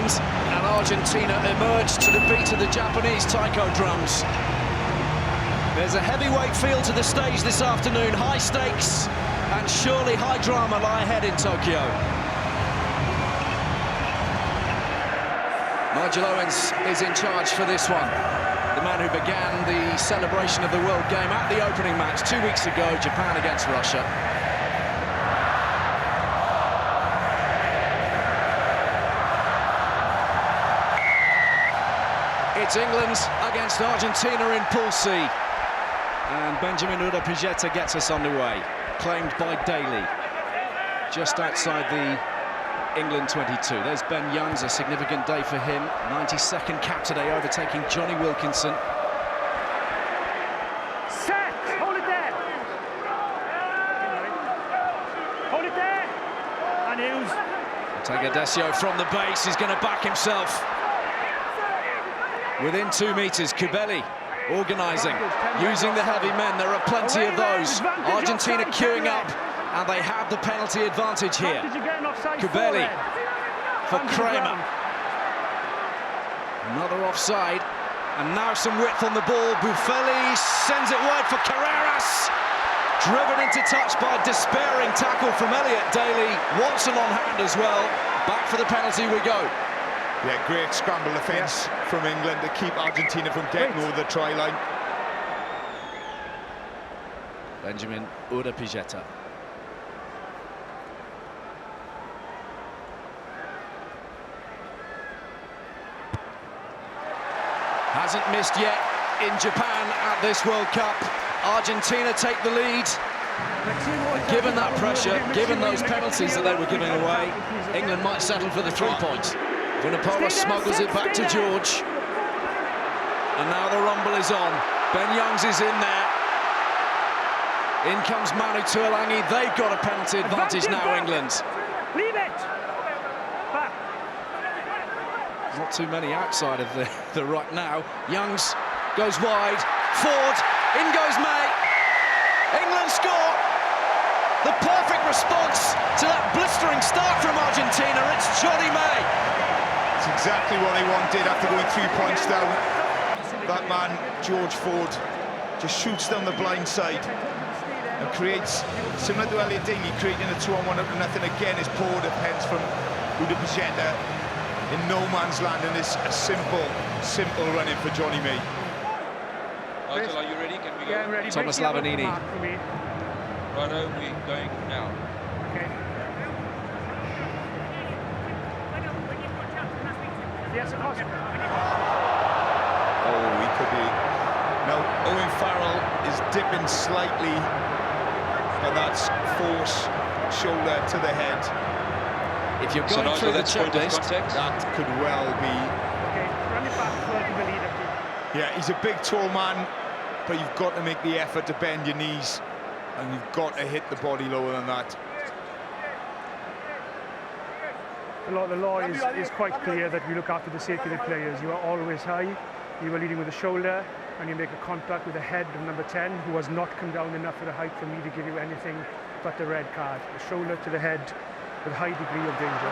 England and Argentina emerged to the beat of the Japanese taiko drums. There's a heavyweight feel to the stage this afternoon, high stakes and surely high drama lie ahead in Tokyo. Nigel Owens is in charge for this one. The man who began the celebration of the World Game at the opening match 2 weeks ago, Japan against Russia. It's England against Argentina in Pool C. And Benjamin Ura-Pigeta gets us underway, claimed by Daly, just outside the England 22. There's Ben Youngs, a significant day for him. 92nd cap today, overtaking Johnny Wilkinson. Set! Hold it there! Hold it there! And Hughes. Tagadesio from the base, he's going to back himself. Within 2 meters, Kubeli organising, using the heavy men. There are plenty of those. Argentina queuing up, and they have the penalty advantage here. Kubeli for Kramer. Another offside, and now some width on the ball. Buffelli sends it wide for Carreras. Driven into touch by a despairing tackle from Elliot Daly. Watson on hand as well. Back for the penalty we go. Yeah, great scramble defence from England to keep Argentina from getting over the try line. Benjamin Ura-Pigeta. Hasn't missed yet in Japan at this World Cup. Argentina take the lead. Given that pressure, given those penalties that they were giving away, England might settle for the 3 points. Vunipola smuggles it back to George. And now the rumble is on. Ben Youngs is in there. In comes Manu Tuolangi. They've got a penalty advantage now, England. Leave it! Back. Not too many outside of the ruck now. Youngs goes wide. Ford. In goes May. England score. The perfect response to that blistering start from Argentina. It's Johnny May. It's exactly what they wanted after going 3 points down. That man, George Ford, just shoots down the blind side and creates, similar to Elliot Daly, creating a 2-on-1 out of nothing again. His poor defence from Ura-Pigeta in no man's land, and it's a simple run-in for Johnny May. Nigel, are you ready? Can we go? Yeah, I'm ready. Thomas Lavanini. Righto, we're going now. Okay. Yes, of course. Oh, he could be. Now, Owen Farrell is dipping slightly, but that's force, shoulder to the head. If you're going through the checklist, that could well be. Okay, run it back for the leader. Yeah, he's a big, tall man, but you've got to make the effort to bend your knees, and you've got to hit the body lower than that. The law is quite clear that we look after the safety of the players. You are always high, you are leading with the shoulder, and you make a contact with the head of number 10, who has not come down enough for the height for me to give you anything but the red card. The shoulder to the head with high degree of danger.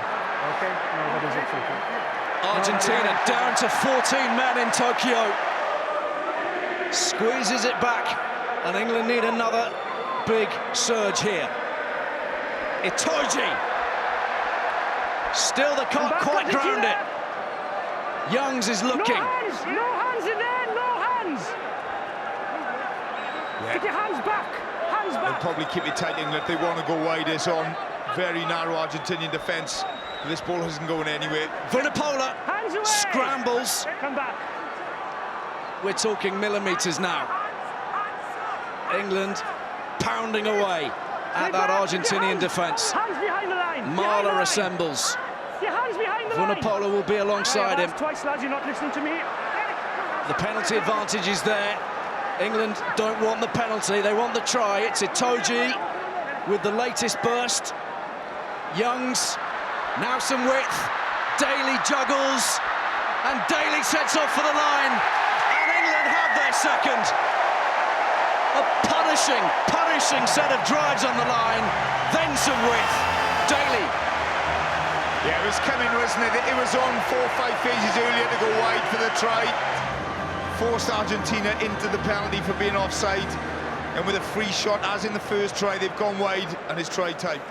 Okay, now that is it for you. Argentina down to 14 men in Tokyo. Squeezes it back, and England need another big surge here. Itoje. Still, they can't quite ground it. Youngs is looking. No hands in there, no hands! Yeah. Get your hands back, hands They'll back! probably keep it tight, England. They want to go wide. It's on very narrow Argentinian defence. This ball isn't going anywhere. Vunipola Hands away! scrambles. Come back. We're talking millimetres now. England pounding away at that Argentinian defence. Hands behind the line. Marler assembles. Your hands behind the line. Vunipola will be alongside him. Twice, lads, you're not listening to me. The penalty advantage is there. England don't want the penalty, they want the try. It's Itoje with the latest burst. Youngs, now some width. Daly juggles, and Daly sets off for the line. And England have their second. A punishing set of drives on the line. Then some width. Daly Yeah, it was coming, wasn't it? It was on 4 or 5 phases earlier to go wide for the try. Forced Argentina into the penalty for being offside. And with a free shot, as in the first try, they've gone wide and it's try time.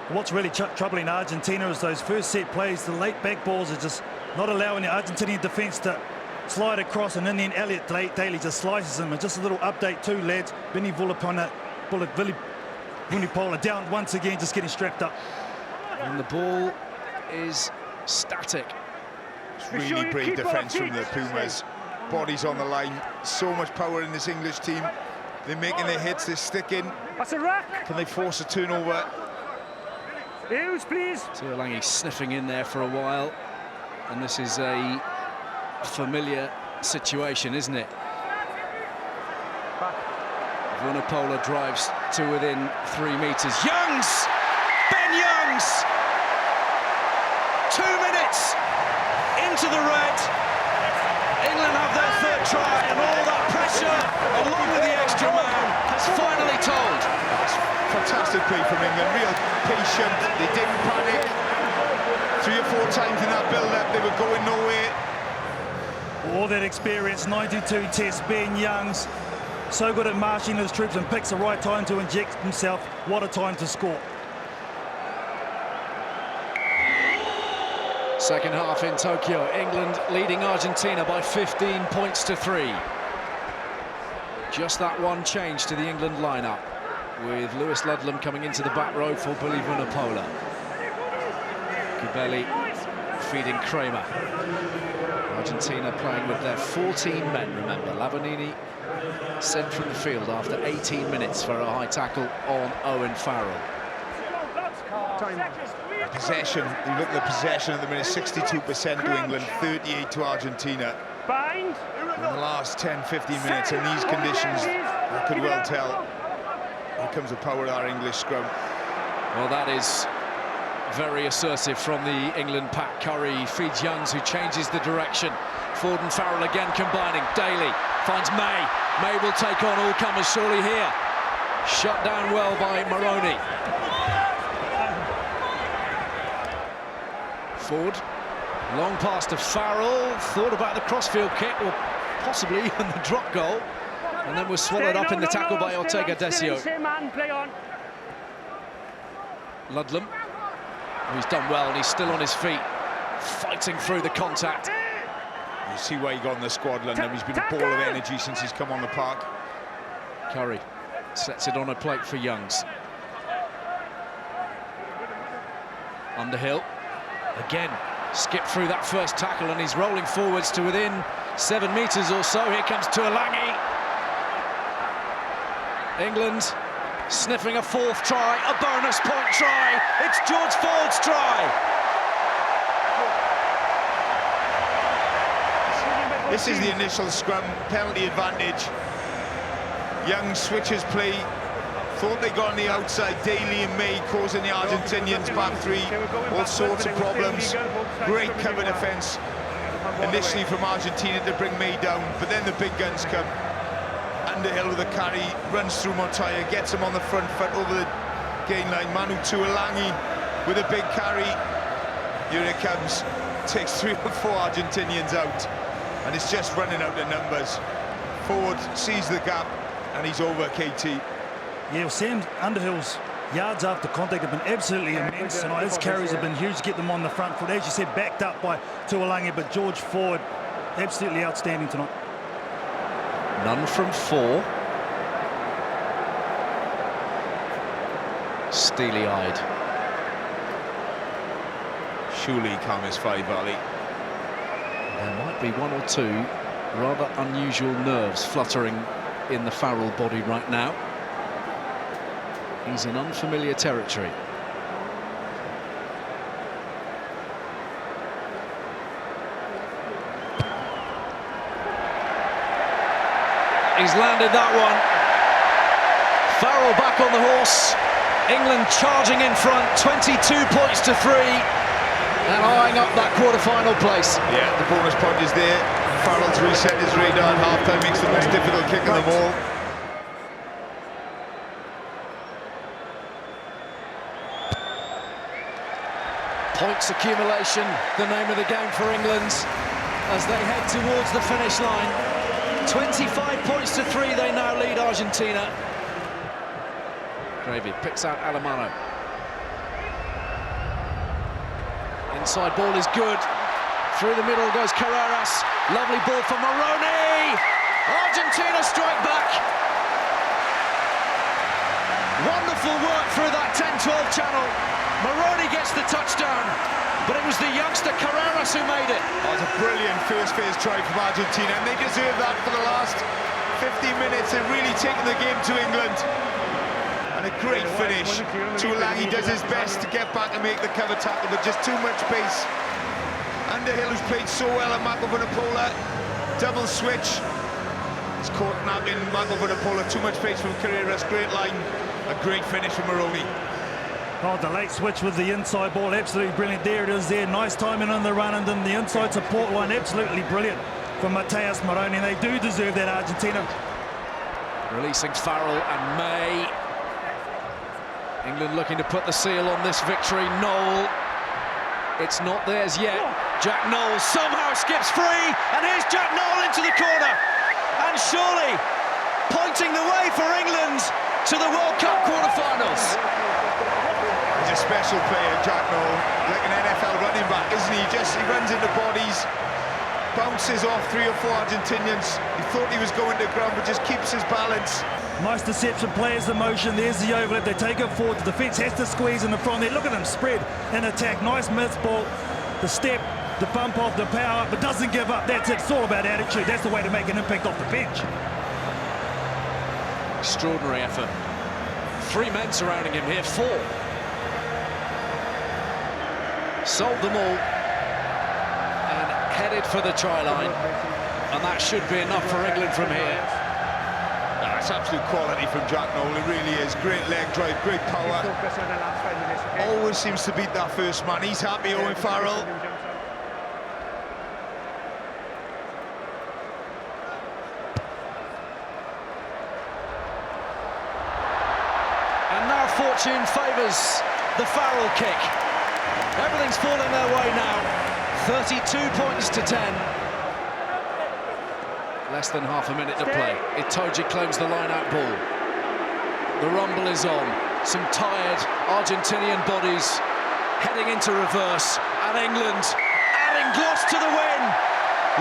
What's really troubling Argentina is those first set plays, the late back balls are just not allowing the Argentinian defence to slide across, and in the end Elliot Daly just slices them. And just a little update too, lads. Vinny Vunipola down once again, just getting strapped up. And the ball is static. It's really brave defence from the Pumas. Bodies on the line, so much power in this English team. They're making their hits, they're sticking. That's a rack. Can they force a turnover? Hughes, please. Tuolangi sniffing in there for a while, and this is a familiar situation, isn't it? Vunipola drives to within 3 meters. Ben Youngs! 2 minutes into the red. England have their third try, and all that pressure, along with the extra man, has finally told. Fantastic play from England, real patient, they didn't panic. 3 or 4 times in that build-up, they were going nowhere. All that experience, 92 tests, Ben Youngs, so good at marshalling his troops and picks the right time to inject himself. What a time to score. Second half in Tokyo, England leading Argentina by 15 points to 3. Just that one change to the England lineup, with Lewis Ludlam coming into the back row for Billy Vunipola. Kubeli feeding Kramer. Argentina playing with their 14 men, remember. Lavanini sent from the field after 18 minutes for a high tackle on Owen Farrell. Possession, you look at the possession at the minute, 62% to England, 38 to Argentina. In the last 10-15 minutes, in these conditions, I could well tell here comes the power of our English scrum. Well, that is very assertive from the England pack. Curry feeds Youngs, who changes the direction. Ford and Farrell again combining. Daly finds May. May will take on all comers surely here. Shut down well by Maroney. Ford, long pass to Farrell. Thought about the crossfield kick, or possibly even the drop goal, and then was swallowed up in the tackle by Ortega Decio. Ludlam, who's done well, and he's still on his feet, fighting through the contact. You see why he got in the squad, Ludlam. He's been a ball of energy since he's come on the park. Curry sets it on a plate for Youngs. Underhill. Again, skipped through that first tackle, and he's rolling forwards to within 7 meters or so. Here comes Tuolangi. England sniffing a 4th try, a bonus point try. It's George Ford's try. This is the initial scrum, penalty advantage. Young switches play. Thought they got on the outside. Daly and May causing the Argentinians back 3. All sorts of problems. Great cover defence initially from Argentina to bring May down, but then the big guns come. Underhill with a carry, runs through Montoya, gets him on the front foot over the gain line. Manu Tuolangi with a big carry. Here it comes. Takes 3 or 4 Argentinians out, and it's just running out of numbers. Ford sees the gap, and he's over KT. Yeah, well, Sam Underhill's yards after contact have been absolutely immense, and his carries have been huge to get them on the front foot. As you said, backed up by Tuolangi, but George Ford, absolutely outstanding tonight. None from 4. Steely-eyed. Surely calm as 5, Ali. There might be 1 or 2 rather unusual nerves fluttering in the Farrell body right now. He's in unfamiliar territory. He's landed that one. Farrell back on the horse. England charging in front, 22 points to 3, and eyeing up that quarter-final place. Yeah, the bonus point is there. Farrell's reset his radar at half-time, makes the most difficult kick of them all. Points accumulation, the name of the game for England as they head towards the finish line. 25 points to 3, they now lead Argentina. Gravy picks out Alemano. Inside ball is good. Through the middle goes Carreras. Lovely ball for Moroni. Argentina strike back. Wonderful work through that 10-12 channel. Moroni gets the touchdown, but it was the youngster Carreras who made it. That was a brilliant first phase try from Argentina, and they deserve that for the last 15 minutes. They've really taken the game to England. And a great finish. Tuilagi does his best to get back and make the cover tackle, but just too much pace. Underhill, who's played so well at Marco Vanapola, double switch. It's caught napping Marco Vanapola, too much pace from Carreras, great line. A great finish from Moroni. Oh, the late switch with the inside ball, absolutely brilliant. There it is there, nice timing on the run, and then the inside support line, absolutely brilliant from Mateus Moroni. They do deserve that, Argentina. Releasing Farrell and May. England looking to put the seal on this victory. Noel, it's not theirs yet. Jack Noel somehow skips free, and here's Jack Noel into the corner. And surely pointing the way for England to the World Cup quarterfinals. He's a special player, Jack Noel, like an NFL running back, isn't he? He runs into bodies, bounces off 3 or 4 Argentinians. He thought he was going to ground, but just keeps his balance. Nice deception, players in motion. There's the overlap. They take it forward. The defence has to squeeze in the front there. Look at them spread and attack. Nice miss ball. The step, the bump off, the power up, but doesn't give up. That's it. It's all about attitude. That's the way to make an impact off the bench. Extraordinary effort. 3 men surrounding him here, 4. Sold them all and headed for the try line, and that should be enough for England from here. It's absolute quality from Jack Noel, it really is. Great leg drive, great power. Always seems to beat that first man. He's happy, Owen Farrell. And now fortune favours the Farrell kick. Everything's falling their way now. 32 points to 10. Less than half a minute to play. Itoje claims the line-out ball. The rumble is on. Some tired Argentinian bodies heading into reverse. And England adding gloss to the win.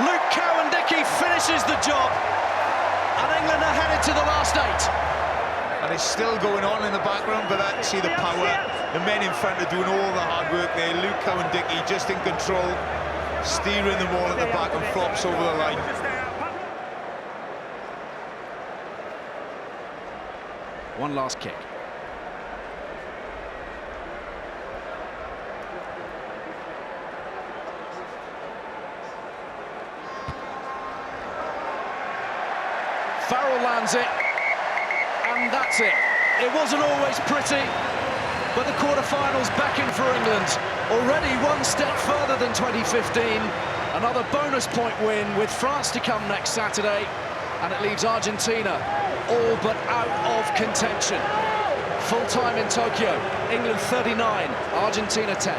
Luke Cowan-Dickey finishes the job. And England are headed to the last 8. And it's still going on in the background, but that, see the power. The men in front are doing all the hard work there. Luke Cowan-Dickey just in control, steering the ball at the back and flops over the line. One last kick. Farrell lands it. And that's it. It wasn't always pretty, but the quarterfinals back in for England. Already one step further than 2015. Another bonus point win with France to come next Saturday. And it leaves Argentina all but out of contention. Full time in Tokyo. England 39, Argentina 10.